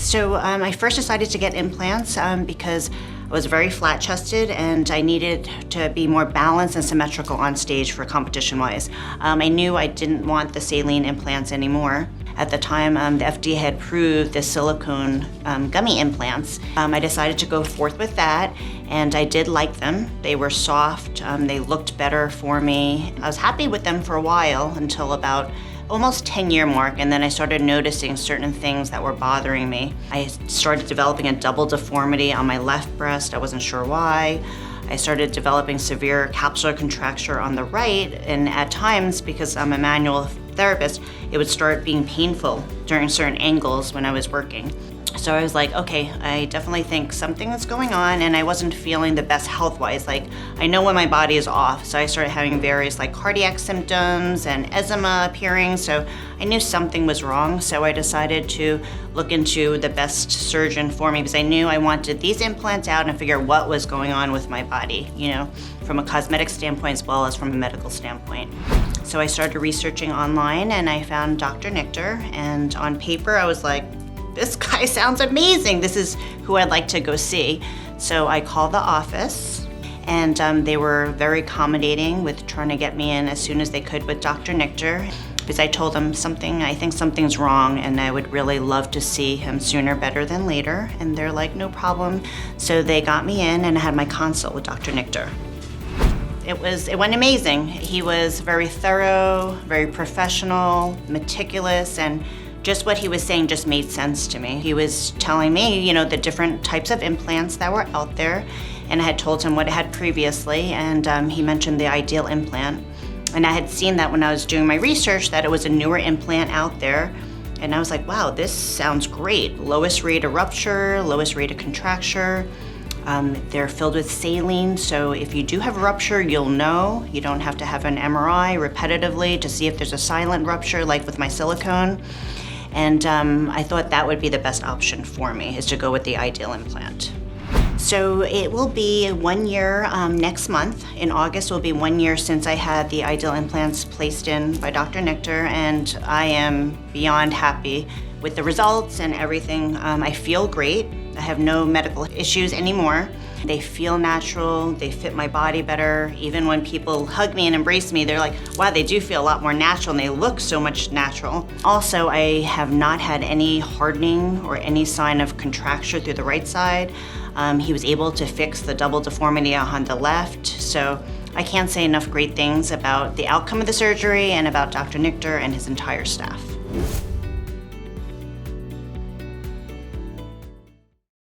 So I first decided to get implants because I was very flat-chested and I needed to be more balanced and symmetrical on stage for competition-wise. I knew I didn't want the saline implants anymore. At the time, the FDA had approved the silicone gummy implants. I decided to go forth with that, and I did like them. They were soft, they looked better for me. I was happy with them for a while until about almost 10-year mark, and then I started noticing certain things that were bothering me. I started developing a double deformity on my left breast. I wasn't sure why. I started developing severe capsular contracture on the right, and at times, because I'm a manual therapist, it would start being painful during certain angles when I was working. So I was like, okay, I definitely think something is going on, and I wasn't feeling the best health-wise. Like, I know when my body is off, so I started having various cardiac symptoms and eczema appearing, so I knew something was wrong, so I decided to look into the best surgeon for me because I knew I wanted these implants out and figure what was going on with my body, from a cosmetic standpoint as well as from a medical standpoint. So I started researching online and I found Dr. Nichter, and on paper I was like, this guy sounds amazing. This is who I'd like to go see. So I called the office, and they were very accommodating with trying to get me in as soon as they could with Dr. Nichter, because I told them I think something's wrong, and I would really love to see him sooner better than later. And they're like, no problem. So they got me in, and I had my consult with Dr. Nichter. It went amazing. He was very thorough, very professional, meticulous, and just what he was saying just made sense to me. He was telling me, the different types of implants that were out there, and I had told him what I had previously, and he mentioned the ideal implant. And I had seen that when I was doing my research that it was a newer implant out there, and I was like, wow, this sounds great. Lowest rate of rupture, lowest rate of contracture. They're filled with saline, so if you do have a rupture, you'll know. You don't have to have an MRI repetitively to see if there's a silent rupture like with my silicone. And I thought that would be the best option for me, is to go with the ideal implant. So it will be 1 year next month. In August will be 1 year since I had the ideal implants placed in by Dr. Nichter, and I am beyond happy with the results and everything. I feel great. I have no medical issues anymore. They feel natural, they fit my body better. Even when people hug me and embrace me, they're like, wow, they do feel a lot more natural and they look so much natural. Also, I have not had any hardening or any sign of contracture through the right side. He was able to fix the double deformity on the left. So I can't say enough great things about the outcome of the surgery and about Dr. Nichter and his entire staff.